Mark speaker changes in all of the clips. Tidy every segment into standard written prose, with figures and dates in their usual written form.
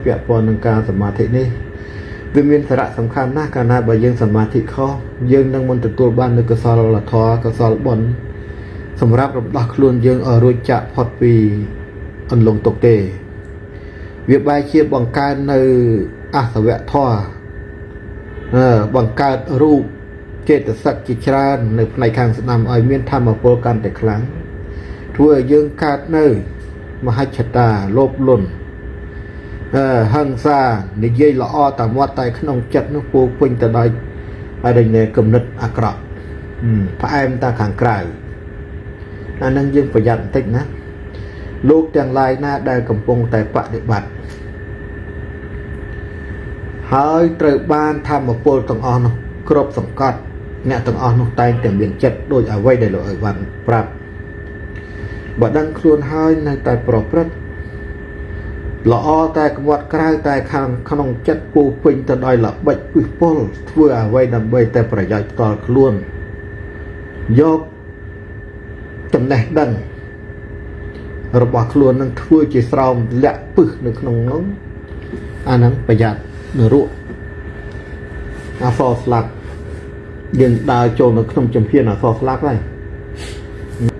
Speaker 1: เปียกปอนในการสมาธินี้วิมีสาระสำคัญนะการนาบยังสมาธิเขายังนั่งบนตัวบ้านในกระสอบละทอกระสอบบนสำหรับระดับคลุนยังรู้จักพอดปีอันลงตกเตเวียบใบเชียบังการในอาสวะท่อบังการรูปเจตสักกิจารในทางสนามไอเมียนทำมาโปรกันแต่ครั้งทั่วยังการในมหาชตาโลบล้นหังซาในเย่ละอ้อตามวัดไตขนมจัดนักปูปิงแต่ได้อะไรเนี่ยกำนัดอักระพระเอ็มตาขังไกลอันนั้นยังประหยัดติดนะลูกจังไรหน้าได้กำปงแต่ปฏิบัติหายเติบบ้านทำมาโปรตังอ่อนครบสังกัดเนี่ยตังอ่อนไตแต่เบียนจัดโดยเอาไว้ได้เลยวันปรับบัดดังครวนหายในไตปลอบรัดละอ้อแต่กวัดกลายแต่ข้างขนมจัดปูปิงแต่ได้ละใบปุยปอลเพื่อไว้นำใบแต่ประหยัดต่อคล้วนยกจำแนกดังระบาดคล้วนนั่งทั่วจีสรามและปึกในขนมน้องอันนั้นประหยัดเนื้อรุ่อาฟอสลักยังดาวโจนในขนมจำเพียนอาฟอสลักได้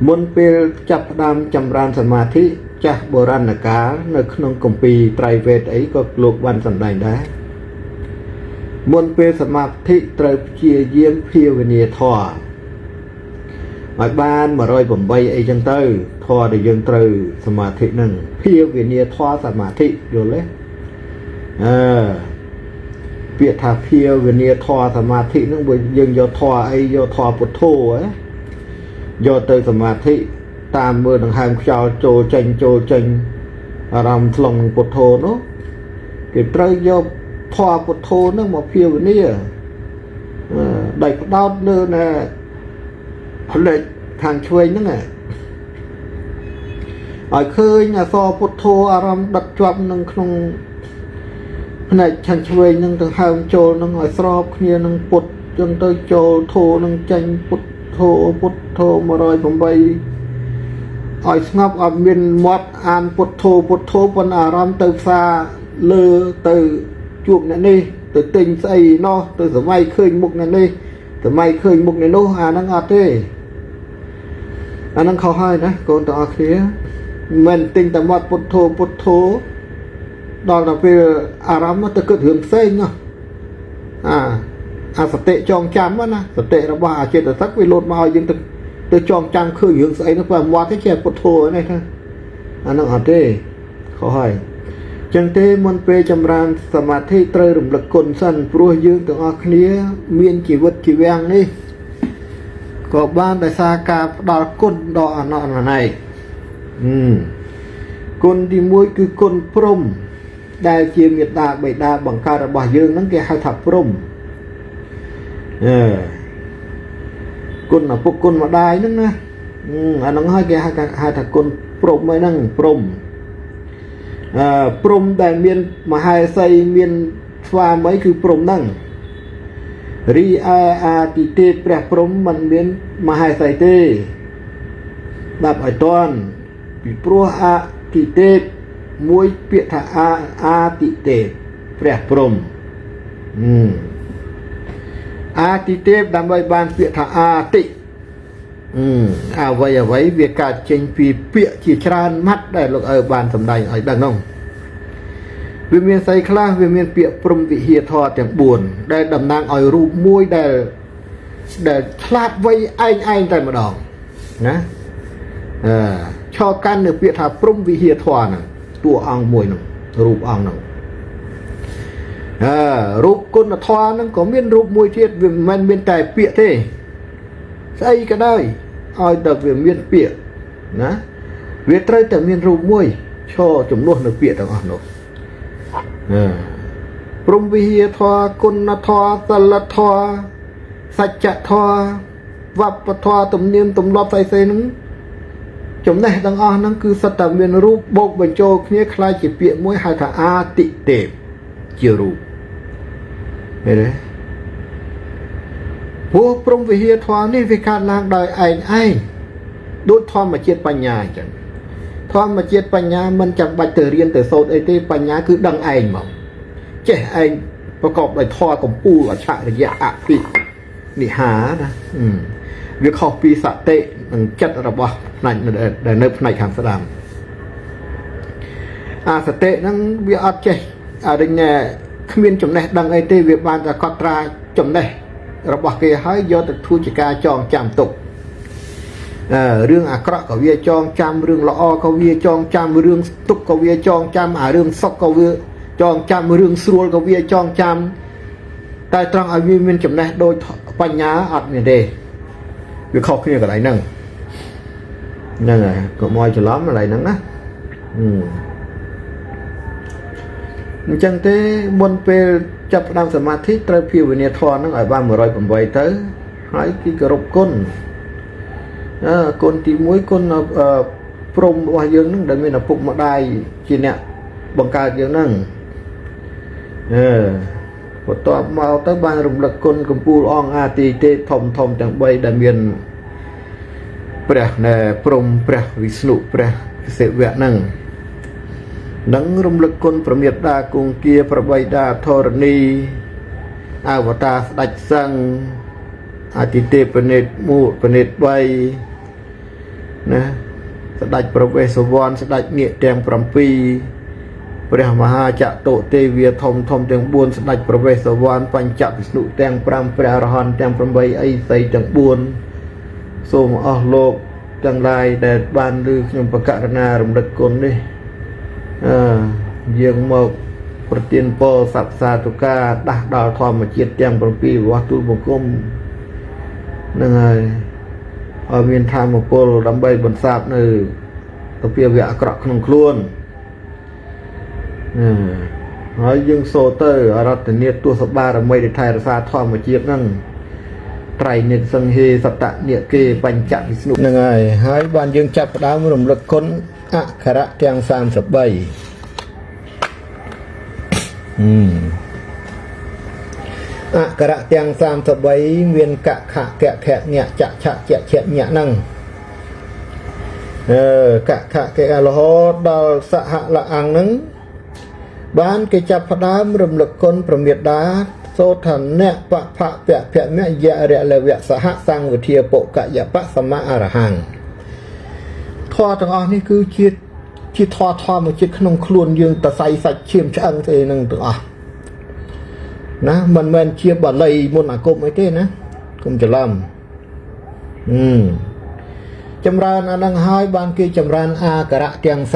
Speaker 1: มนเปลจับดำจำรานสมาธิจะโบราณกาในขนมกปีไตรเวทไอ้ก็โลกวันสันใดได้มนเปลสมาธิไตรเชียเยี่ยมเพียวเนียทอหมายบ้านมารอยผมใบไอ้จังเตอทอได้ยังเตอสมาธิหนึ่งเพียวเนียทอสมาธิอยู่เลยเปียทาเพียวเนียทอสมาธินั่งบนยังยอทอไอ้ยอทอปุถโธยอเตอสมาธิตามเมื่อหนังหางเจ้าโจเจงอารามลงปุถโธเนาะเก็บไตรยอทอปุถโธนั่งมาเพียวนี่ได้ก็ดาวเนื้อนะผลิตทางช่วยนั่นไงเคยเนี่ยซอปุถโธอารามดัดจวบนั่งขนมในทางช่วยนั่งทางหางโจนั่งสอบเนี่ยนั่งปุถจนเตยโจโธนั่งเจงปุถโธมารอยผมไปสงบเมียนมัดอ่านพุทโธปนอารามเติซาเลอเติจูบนี่เติติงใส่เนาะเติสมัยเคยมุกนี่สมัยเคยมุกนี่โน้นั่งอาเต้อันนั้นเขาให้นะก่อนต่ออาเคียมันติงแต่มัดพุทโธดอกแต่เป็นอารามมันจะเกิดเหื่อมเส้นเนาะสเตจองจำวะนะสเตระบาเจตสักวิโรธมาเอายังตัวจองจังคืออย่างใส่นักแบบวัดที่แค่พุทโธนี่ท่านอันนั้นอาเต้เขาให้จังเต้มันเปจำรานสมาธิเตยรุ่มละกลสั้นปลัวยืงตัวออกนี้เมียนจีวัดจีแวงนี่ก็บ้านแต่สากาดอกก้นดอกอันนั้นอะไรก้นที่มวยคือก้นพรมได้เจียมยดาใบดาบังการระบายยืงนั่นแกให้ถับพรมกุนพวกกุนมาได้นั่นนะอันนั้นให้แกให้ถักกุนปรมไม่นั่งปรมแต่เมียนมาให้ใส่เมียนฟ้าไม่คือปรมนั่งรีอาติเตแปรปรมมันเมียนมาให้ใส่เตแบบไอตอนปีปลัวอาติเตมวยเปียทาอาติเตแปรปรมอาติเทพดำใบบานเปียทาอาติเอาไว้เวียกาเจงปีเปียจีชรานมัดได้ลูกบานสำได้ไอ้ดังน้องวิเมียนไซคลาวิเมียนเปียปรมวิเฮียทอจากบุญได้ดำนางอ่อยรูปมวยได้คลาดไว้ไอ้แต่มาดองนะชอกันเนี่ยเปียทาปรมวิเฮียทอน่ะตัวอ่างมวยน่ะรูปอ่างน่ะรูปคนทอนั่นก็มีรูปมวยเทียดมันมีแต่เปียเท่ใส่ก็ได้เอาแต่เวียนมีเปียนะเวียนไตรแต่มีรูปมวยชอจมนวดในเปียต่างหากปรุงวิเฮียทอคนทอสลัดทอสัจจะทอวับทอตุ่มเนียมตุ่มรอบใส่นั้นจมในต่างหากนั่นคือสตมีรูปโบกบรรโจเนี้ยคล้ายจีเปียมวยหายถาอาติเตบเจรูเห็นไหมพวกปรุงวิเฮียทอนี่วิการล้างโดยไอ้โดยทอมาเจียปัญญาจัง ធម្មជាតិបញ្ញាមិនចាំបាច់ទៅរៀនទៅសូត្រអីទេបញ្ញាគឺដឹងឯងមកចេះឯងប្រកបដោយធម៌កម្ពូលអច្ឆរិយៈអភិនិហាណាវាខុសពីសតិនិងចិត្តរបស់ផ្នែកដែលនៅផ្នែកខាងស្ដាំអាសតិហ្នឹងវាអត់ចេះអារិញគ្មានចំណេះដឹងអីទេវាបានតែកត់ត្រាចំណេះរបស់គេហើយយកទៅធ្វើជាការចងចាំទុករឿងអាក្រក់ក៏វាចងចាំរឿងល្អក៏វាចងចាំរឿងទុក្ខក៏វាចងចាំអារឿងសុខក៏វាចងចាំរឿងស្រួលក៏វាចងចាំតែត្រង់ឲ្យវាមានចំណេះដូចបញ្ញាអត់មានទេវាខុសគ្នាកន្លែងហ្នឹងហើយកុំឲ្យច្រឡំកន្លែងហ្នឹងណាអញ្ចឹងទេមុនពេលចាប់ផ្ដើមសមាធិត្រូវភាវនាធម៌ហ្នឹងឲ្យបាន108ទៅហើយគឺគោរពគុណគុណទី1គុណព្រំរបស់យើងហ្នឹងដែលមានឪពុកម្ដាយជាអ្នកបង្កើតយើងហ្នឹងបន្ទាប់មកទៅបានរំលឹកគុណកម្ពូលអង្គអាទិទេពធំទាំង3ដែលមានព្រះណែព្រំព្រះវិស្ណុព្រះសិវៈហ្នឹងនឹងរំលឹកគុណប្រមេត្តាគង្គាប្របីតាធរណីអវតារស្ដេចសង្ឃអាទិទេពនិត1ពនិត3ណាស្ដេចប្រវេសវ័នស្ដេចនាគទាំង7ព្រះមហាចតុទេវាធំទាំង4ស្ដេចប្រវេសវ័នបញ្ចវិស្ណុទាំង5ព្រះអរហន្តទាំង8អីសីទាំង4សូមអស់លោកទាំងឡាយដែលបានឮខ្ញុំប្រកាសណារំលឹកគុណនេះយើងមកប្រទានពរសព្ទសាធុការដាស់ដល់ធម្មជាតិទាំង7របស់ទូលបង្គំហ្នឹងហើយឲ្យមានធម៌ពលដើម្បីបន្សាបនៅទពាវៈអាក្រក់ក្នុងខ្លួនហើយយើងសូទៅអរតនីទស្សបារមីដែលថែរក្សាធម្មជាតិហ្នឹងត្រៃនិតសង្ហេសតនិគេបញ្ចវិស្ណុហ្នឹងហើយបានយើងចាប់ផ្ដើមរំលឹកគុណអក្ខរៈទាំង33អក្ខរៈទាំង33មានកខៈកខៈញៈចឆៈជៈជៈញៈហ្នឹងកខៈករហូតដល់សហលអង្ហ្នឹងបានគេចាប់ផ្ដើមរំលឹកគុណប្រមេត្តាសូថានៈបភៈពភៈមយៈរលវៈសហសង្ឃវិធាបុកយបៈសមអរហង្គធម៌ទាំងអស់នេះគឺជាធម៌ជាតិក្នុងខ្លួនយើងតសៃសាច់ឈាមឆ្អឹងទេនឹងទាំងអស់ណាមិនមែនជាបាលីមុនអាគមអីទេណាកុំច្រឡំចម្រើនអានឹងហើយបានគេចម្រើនអាការៈទាំង33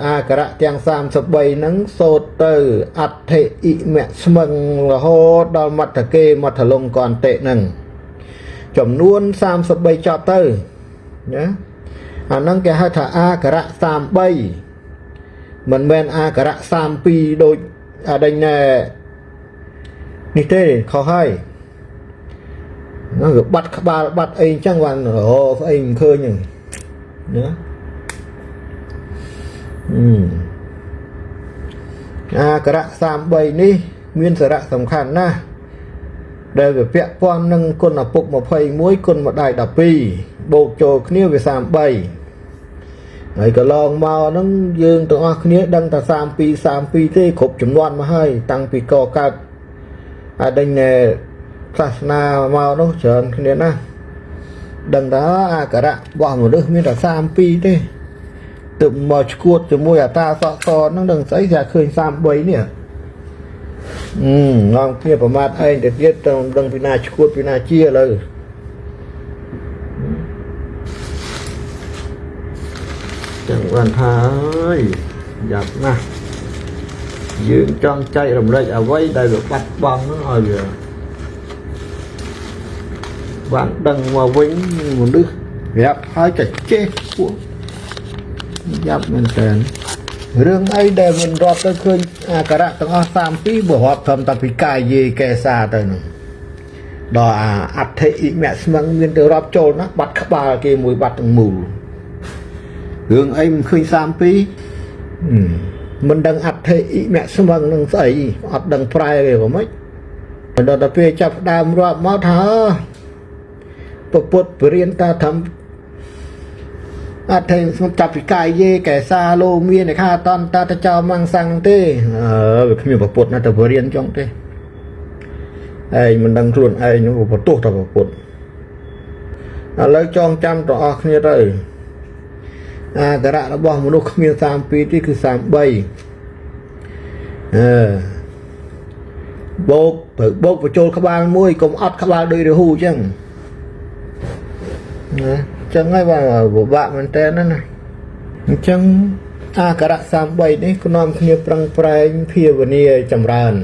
Speaker 1: អាការៈទាំង33ហ្នឹងសូត្រទៅអដ្ឋិអិមៈស្មឹងរហូតដល់មត្តគេមត្តលង្កន្តិហ្នឹងចំនួន33ចប់ទៅណាអាហ្នឹងគេហៅថាអាការៈ33មិនមែនអាការៈ32ដូចអាដេញណែនេះទេខុសហើយហ្នឹងបាត់ក្បាលបាត់អីអញ្ចឹងបានស្អីមិនឃើញហ្នឹងណាអាការៈ33នេះមានសារៈសំខាន់ណាស់ដែលវាពាក់ព័ន្ធនឹងគុណឪពុក21គុណម្ដាយ12បូកចូលគ្នាវា33ហើយកន្លងមកហ្នឹងយើងទាំងអស់គ្នាដឹងតែ32ទេគ្រប់ចំនួនមកហើយតាំងពីកកើតអាដេញសាសនាមកនោះច្រើនគ្នាណាដឹងថាអាការៈរបស់មនុស្សមានតែ32ទេទៅមកឈួតជាមួយអាតាសក់សហ្នឹងដឹងស្អីតែឃើញ33នេះងំគ្នាប្រមាថឯងទៅទៀតទៅដឹងពីណាឈួតពីណាជាឥឡូវចឹងបានថាអើយយ៉ាប់ណាស់យើងចង់ចែករំលែកអ្វីដែលវាបាត់បង់ហ្នឹងឲ្យវាបានដឹងមកវិញមនុស្សប្រាប់ហើយតែចេះពួកយ៉ាប់មែនតើរឿងអីដែលមិនរាប់ទៅឃើញអាការៈទាំងអស់32បើរាប់ត្រឹមតែពីកាយយេកេសាទៅនោះដល់អាអដ្ឋិអិមៈស្មឹងមានទៅរាប់ចូលណាបាត់ក្បាលគេមួយបាត់ទាំងមូលរឿងអីមិនឃើញ32មិនដឹងអដ្ឋិអិមៈស្មឹងនឹងស្អីអត់ដឹងប្រែទេក៏មិនដល់តែពេលចាប់ដើមរាប់មកថាពុទ្ធបរៀនតាធម្ម អត់ទេខ្ញុំចាប់ពីកាយយេកែសាលោមានឯខាតនតាតចោមងសាំងទេវាគ្មានប្រពុតណាទៅរៀនចង់ទេឯងមិនដឹងខ្លួនឯងនោះបន្ទោសទៅប្រពុតឥឡូវចងចាំទាំងអស់គ្នាទៅអាការៈរបស់មនុស្សគ្មាន32ទេគឺ33បោកទៅបោកបញ្ចូលក្បាលមួយកុំអត់ក្បាលដូចរាហ៊ូអញ្ចឹងណាចឹងហើយពិបាកមែនតើណាអញ្ចឹងអាការៈ33នេះក៏នាំគ្នាប្រឹងប្រែងភាវនាចម្រើន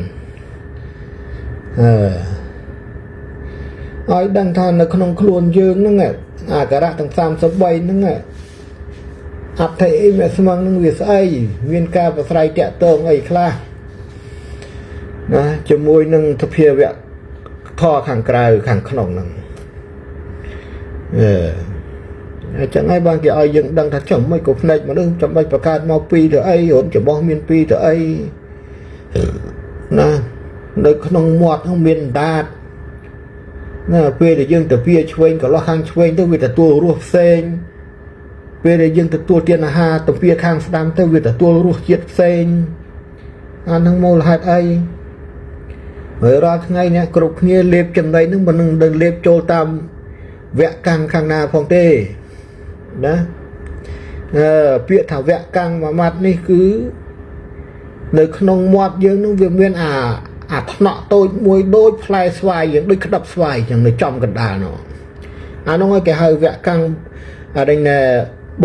Speaker 1: ឲ្យដឹងថានៅក្នុងខ្លួនយើងហ្នឹងអាការៈទាំង33ហ្នឹងអត្ថិអីមេស្មងនឹងវាស្អីមានការប្រស្រ័យតាក់ទងអីខ្លះណាជាមួយនឹងទភាវៈធរខាងក្រៅខាងក្នុងហ្នឹងអញ្ចឹងហើយបានគេឲ្យយើងដឹងថាចំមិនក៏ភ្នែកមនុស្សចាំបាច់បង្កើតមកពីទៅអីរត់ច្បោះមានពីទៅអីណានៅក្នុងមាត់ហ្នឹងមានដាតណាពេលដែលយើងទៅវាឆ្វេងកន្លោះខាងឆ្វេងទៅវាទទួលរសផ្សេងពេលដែលយើងទទួលទានអាហារទៅវាខាងស្ដាំទៅវាទទួលរសជាតិផ្សេងអាហ្នឹងមូលហេតុអីហើយរាល់ថ្ងៃអ្នកគ្រប់គ្នាលេបចំណីហ្នឹងមិននឹងទៅលេបចូលតាមវគ្គកាំងខាងណាផងទេណាពាក្យថាវគ្គកាំងមួយម៉ាត់នេះគឺនៅក្នុងមាត់យើងនឹងវាមានអាថ្នាក់តូចមួយដូចផ្លែស្វាយយ៉ាងដូចក្តាប់ស្វាយចឹងនៅចំកណ្ដាលនោះអានោះគេហៅវគ្គកាំងអានេះណែ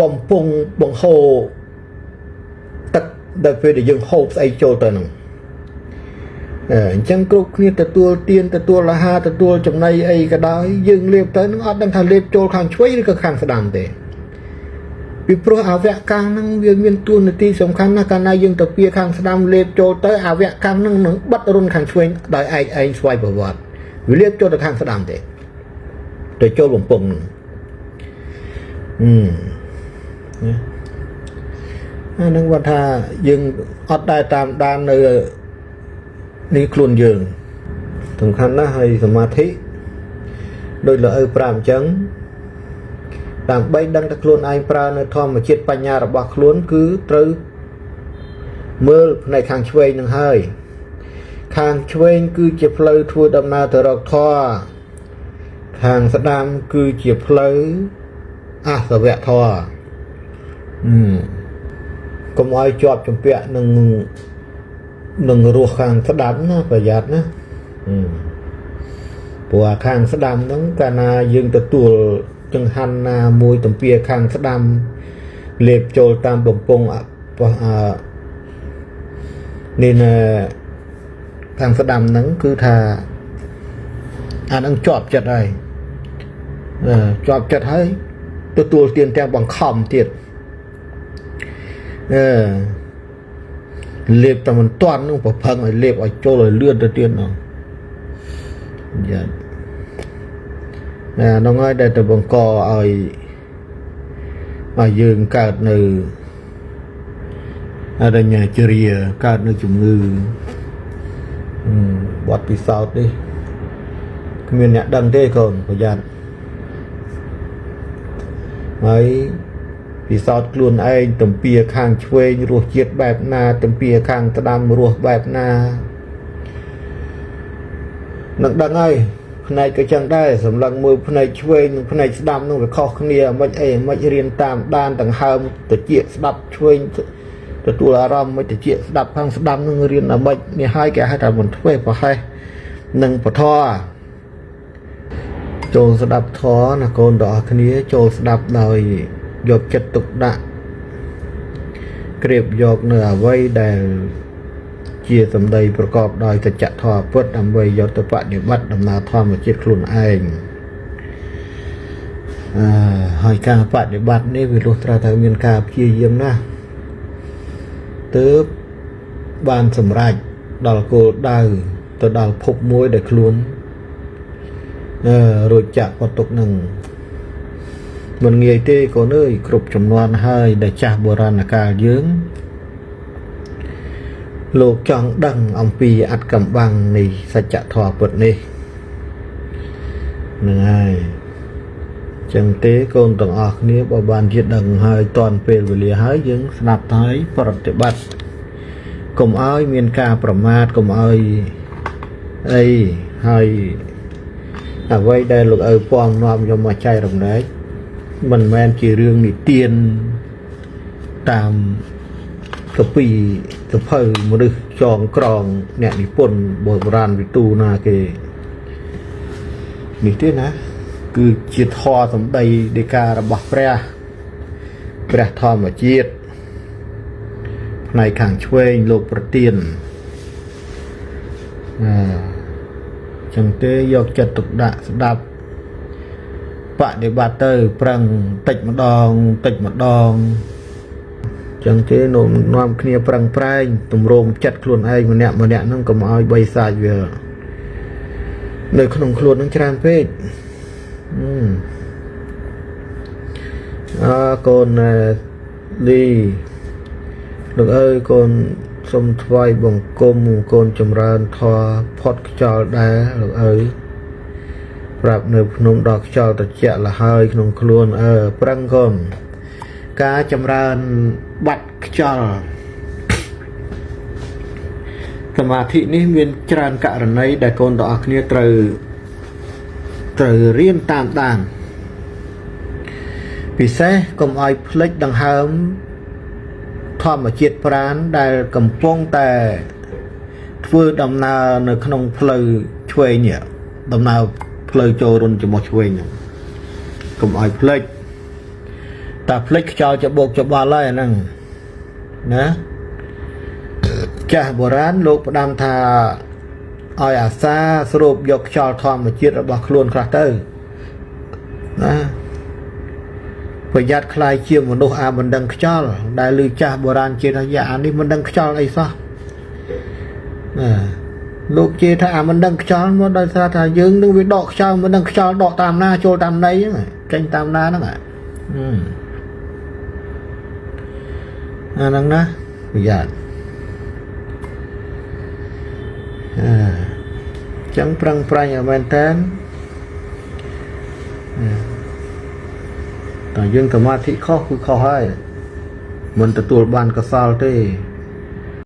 Speaker 1: បំពង់បង្ហូរទឹកដល់ពេលដែលយើងហូបស្អីចូលទៅនោះអញ្ចឹងគ្រប់គ្នាទទួលទានទទួលអាហារទទួលចំណីអីក៏ដោយយើងលេបទៅនឹងអត់ដឹងថាលេបចូលខាងឆ្វេងឬក៏ខាងស្ដាំទេពីព្រោះអាវៈកាំងហ្នឹងវាមានតួនាទីសំខាន់ណាស់កាលណាយើងទៅពៀខាងស្ដាំលេបចូលទៅអាវៈកាំងហ្នឹងនឹងបិទរុនខាងឆ្វេងដោយឯងស្វ័យប្រវត្តិវាលេបចូលទៅខាងស្ដាំទេទៅចូលបំពង់អានឹងគាត់ថាយើងអត់ដែលតាមដាននៅនេះខ្លួនយើងសំខាន់ណាស់ហើយសមាធិដោយលើប្រាប់អញ្ចឹងដើម្បីដឹងថាខ្លួនឯងប្រើនៅធម្មជាតិបញ្ញារបស់ខ្លួនគឺត្រូវមើលផ្នែកខាងឆ្វេងនឹងហើយខាងឆ្វេងគឺជាផ្លូវធ្វើដំណើរទៅរកធម៌ខាងស្ដាំគឺជាផ្លូវអសវៈធម៌កុំឲ្យជាប់ជំពាក់នឹងរសខាងស្ដាំណាប្រយ័ត្នណាព្រោះខាងស្ដាំហ្នឹងកាលណាយើងទទួលចង្ហាន់ណាមួយទំពាខាងស្ដាំលេបចូលតាមបំពង់នេះណាខាងស្ដាំហ្នឹងគឺថាអានឹងជាប់ចិត្តហើយជាប់ចិត្តហើយទទួលទានទាំងបង្ខំទៀតលេបតែមិនតាន់នោះប្រផឹងឲ្យលេបឲ្យចូលឲ្យលឿនទៅទៀតនោះយ៉ានោះហើយដែលទៅបង្កឲ្យយើងកើតនៅអរិញ្ញាជរាកើតនៅជំងឺបត់ពិសោធន៍នេះគ្មានអ្នកដឹងទេកូនប្រយ័ត្នហើយពិសោធន៍ខ្លួនឯងទំពាខាងឆ្វេងរសជាតិបែបណាទំពាខាងស្ដាំរសបែបណានឹងដឹងហើយផ្នែកក៏ចឹងដែរសម្លឹងមើលផ្នែកឆ្វេងនិងផ្នែកស្ដាំនោះវាខុសគ្នាមិនអីមិនរៀនតាមដានទាំងហើមតិចស្ដាប់ឆ្វេងទទួលអារម្មណ៍មិនតិចស្ដាប់ខាងស្ដាំនឹងរៀនអាមិននេះហើយគេហៅថាមិនធ្វើប្រហែសនឹងពធចូលស្ដាប់ធរណាកូនទាំងអស់គ្នាចូលស្ដាប់ដោយយកចិត្តទុកដាក់ក្រៀបយកនៅអ្វីដែលជាសម្ដីប្រកបដោយសច្ចធម៌ពុទ្ធដើម្បីយកទៅបដិបត្តិដំណើរធម្មជាតិខ្លួនឯងហើយការបដិបត្តិនេះវាលុះត្រាតែមានការព្យាយាមណាស់ទើបបានសម្រេចដល់គោលដៅទៅដល់ភពមួយដែលខ្លួនរួចចាក់ផុតទុកនឹងមិនងាយទេកូនអើយគ្រប់ចំនួនហើយដែលចាស់បុរាណកាលយើងលោកចង់ដឹងអំពីអត្តកម្បាំងនៃសច្ចធម៌ពុទ្ធនេះហ្នឹងហើយ ចឹងទេកូនទាំងអស់គ្នាបើបានជាដឹងហើយតន់ពេលវេលាហើយយើងស្ដាប់ហើយប្រតិបត្តិកុំឲ្យមានការប្រមាថកុំឲ្យអីហើយអ្វីដែលលោកឪពងនាំយកមកចែករំលែកមិនមែនជារឿងនិទានតាមកពីសភៅមនុស្សចងក្រងអ្នកនិពន្ធបុរាណវិទូណាគេនេះទេណាគឺជាធម៌សម្ដីដីការបស់ព្រះធម្មជាតិផ្នែកខាងឆ្វេងលោកប្រទានចឹងទេយកចិត្តទុកដាក់ស្ដាប់បដិបត្តិទៅប្រឹងតិចម្ដងចឹងទេនាំគ្នាប្រឹងប្រែងទម្រង់ចិត្តខ្លួនឯងម្នាក់ហ្នឹងកុំឲ្យបីសាច់វានៅក្នុងខ្លួននឹងច្រើនពេកកូនលីលោកអើយកូនសូមថ្វាយបង្គំកូនចម្រើនធម៌ផុតខ្យល់ដែរលោកអើយប្រាប់នៅភ្នំដល់ខ្យល់ត្រជាក់លហើយក្នុងខ្លួនប្រឹងកូនការចម្រើនបាត់ខ្យល់សមាធិនេះមានច្រើនករណីដែលកូនទាំងអស់គ្នាត្រូវរៀនតាមដានពិសេសកុំឲ្យភ្លេចដង្ហើមធម្មជាតិប្រាណដែលកំពុងតែធ្វើដំណើរនៅក្នុងផ្លូវឆ្វេងនេះដំណើរផ្លូវចូលរុនចំោះឆ្វេងហ្នឹងកុំឲ្យភ្លេចតែភ្លេចខ្យល់ច្បោកច្បល់ហើយអាហ្នឹងណាចាស់បុរាណលោកផ្ដាំថាឲ្យអាសាស្រូបយកខ្យល់ធម្មជាតិរបស់ខ្លួនខ្លះទៅណាប្រយ័ត្នខ្លាយជាមនុស្សមិនដឹងខ្យល់ដែលឮចាស់បុរាណជេរថាយ៉ាអានេះមិនដឹងខ្យល់អីសោះណាលោកជេរថាមិនដឹងខ្យល់មកដោយសារថាយើងនឹងវាដកខ្យល់មិនដឹងខ្យល់ដកតាមណាចូលតាមណីហ្នឹងចេញតាមណាហ្នឹងហ្នឹងណាប្រយ័ត្នចឹងប្រឹងប្រែងឲ្យមែនតើតែយើងសមាធិខុសគឺខុសហើយមិនទទួលបានកសលទេ